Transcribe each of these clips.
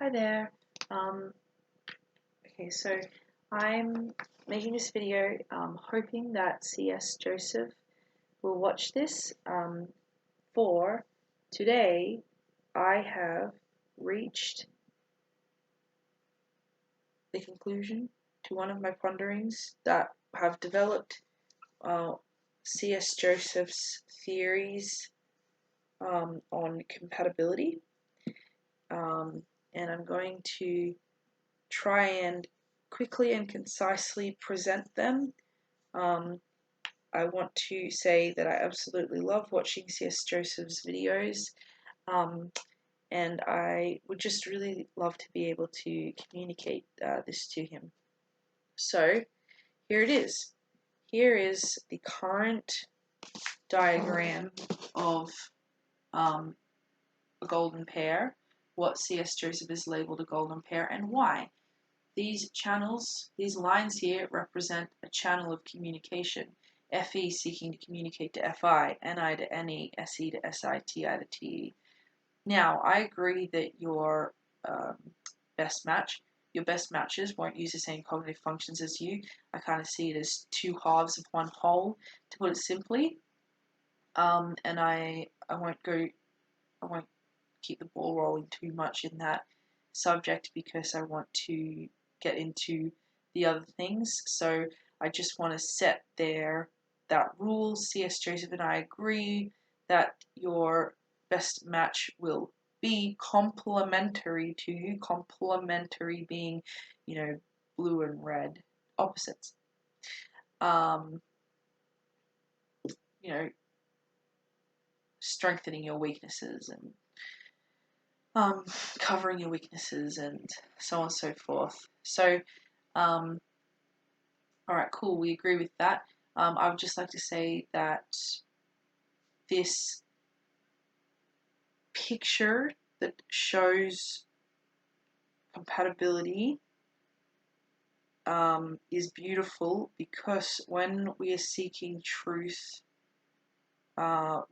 Hi there. Um, okay, so I'm making this video hoping that CS Joseph will watch this. For today, I have reached the conclusion to one of my ponderings that have developed CS Joseph's theories on compatibility. And I'm going to try and quickly and concisely present them. I want to say that I absolutely love watching C.S. Joseph's videos, and I would just really love to be able to communicate this to him. So here it is. Here is the current diagram of a golden pair, what C.S. Joseph has labeled a golden pair, and why. These channels, these lines here, represent a channel of communication. FE seeking to communicate to FI, NI to NE, SE to SI, TI to TE. Now, I agree that your best matches won't use the same cognitive functions as you. I kind of see it as two halves of one whole, to put it simply. And I won't keep the ball rolling too much in that subject because I want to get into the other things. So I just want to set that rule. C.S. Joseph and I agree that your best match will be complementary to you. Complementary being, blue and red opposites. Strengthening your weaknesses and covering your weaknesses and so on and so forth. So, alright, cool, we agree with that. I would just like to say that this picture that shows compatibility is beautiful because when we are seeking truth,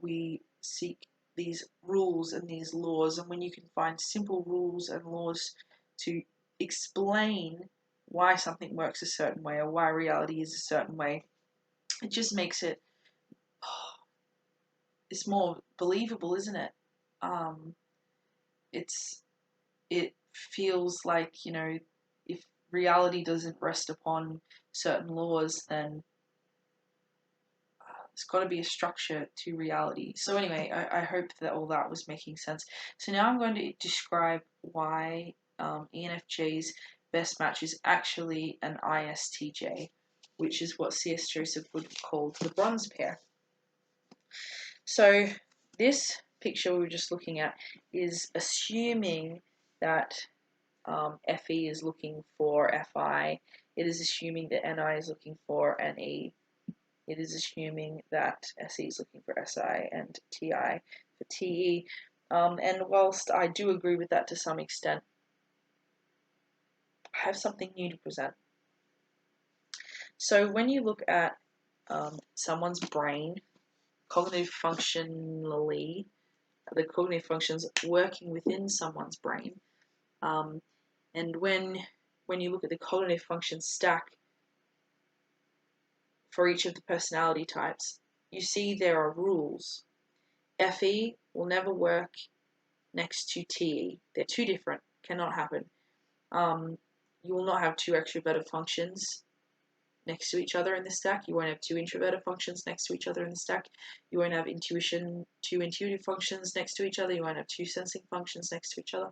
we seek these rules and these laws, and when you can find simple rules and laws to explain why something works a certain way or why reality is a certain way, it just makes it's more believable, isn't it? It feels like, if reality doesn't rest upon certain laws, then there's got to be a structure to reality. So anyway, I hope that all that was making sense. So now I'm going to describe why ENFJ's best match is actually an ISTJ, which is what C.S. Joseph would call the bronze pair. So this picture we were just looking at is assuming that FE is looking for FI. It is assuming that NI is looking for NE. It is assuming that SE is looking for SI and TI for TE. And whilst I do agree with that to some extent, I have something new to present. So when you look at someone's brain, cognitive functionally, the cognitive functions working within someone's brain, and when you look at the cognitive function stack for each of the personality types, you see there are rules. FE will never work next to TE. They're too different. Cannot happen. You will not have two extroverted functions next to each other in the stack. You won't have two introverted functions next to each other in the stack. You won't have two intuitive functions next to each other. You won't have two sensing functions next to each other.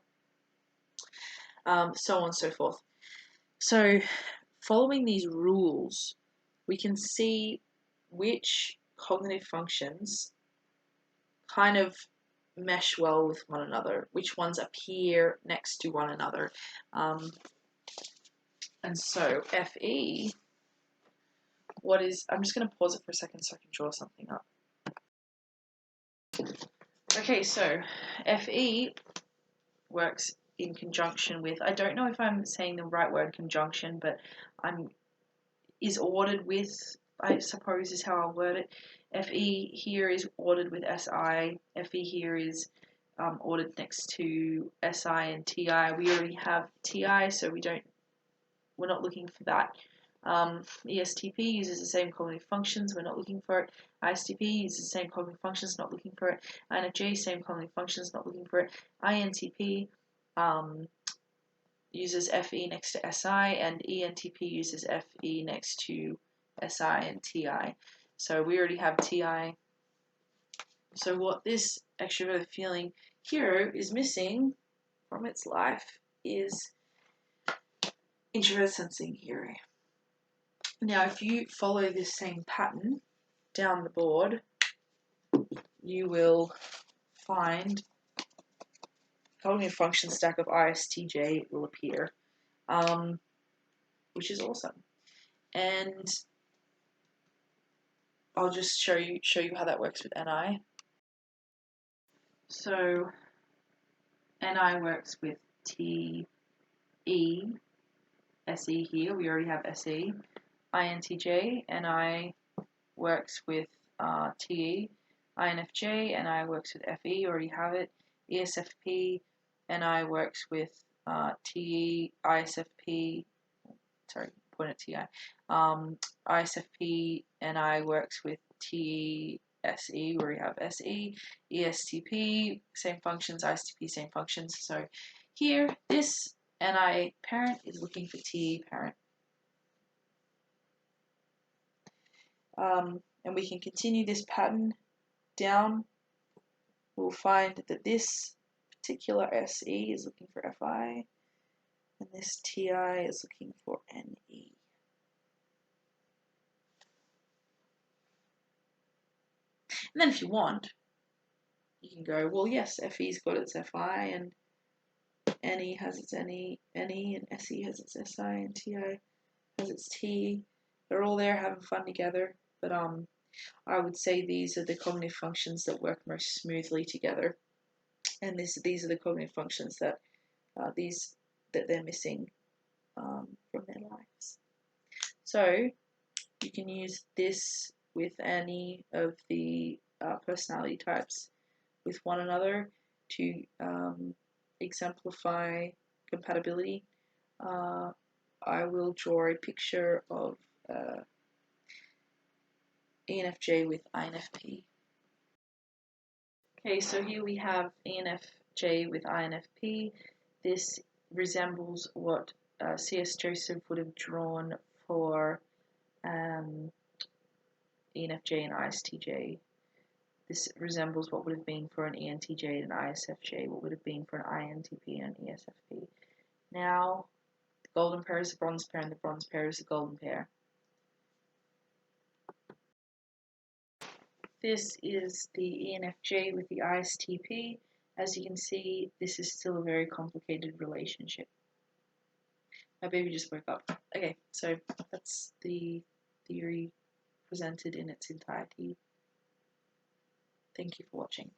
So on and so forth. So following these rules, we can see which cognitive functions kind of mesh well with one another, which ones appear next to one another. And so FE, I'm just going to pause it for a second so I can draw something up. Okay, so FE works in conjunction with, I don't know if I'm saying the right word, conjunction, but is ordered with, I suppose is how I'll word it. FE here is ordered with SI. FE here is ordered next to SI and TI. We already have TI, so we're not looking for that. ESTP uses the same cognitive functions, we're not looking for it. ISTP uses the same cognitive functions, not looking for it. INFJ, same cognitive functions, not looking for it. INTP uses FE next to SI, and ENTP uses FE next to SI and TI. So we already have TI. So what this extroverted feeling hero is missing from its life is introverted sensing hero. Now, if you follow this same pattern down the board, you will find cognitive function stack of ISTJ will appear, which is awesome. And I'll just show you how that works with NI. So NI works with TE, SE here. We already have SE. INTJ, NI works with TE. INFJ, NI works with FE. Already have it. ESFP, NI works with TE. ISFP, sorry, point at TI. ISFP, NI works with TE. SE, where we have SE, ESTP, same functions, ISTP, same functions. So here, this NI parent is looking for TE parent. And we can continue this pattern down. We'll find that this particular SE is looking for FI, and this TI is looking for NE. And then if you want, you can go, well, yes, FE's got its FI, and NE has its NE, and SE has its SI, and TI has its T. They're all there having fun together, but I would say these are the cognitive functions that work most smoothly together, and these are the cognitive functions that they're missing from their lives. So you can use this with any of the personality types with one another to exemplify compatibility. I will draw a picture of ENFJ with INFP. Okay, so here we have ENFJ with INFP. This resembles what C.S. Joseph would have drawn for ENFJ and ISTJ. This resembles what would have been for an ENTJ and an ISFJ, what would have been for an INTP and an ESFP. Now, the golden pair is the bronze pair, and the bronze pair is the golden pair. This is the ENFJ with the ISTP. As you can see, this is still a very complicated relationship. My baby just woke up. Okay, so that's the theory presented in its entirety. Thank you for watching.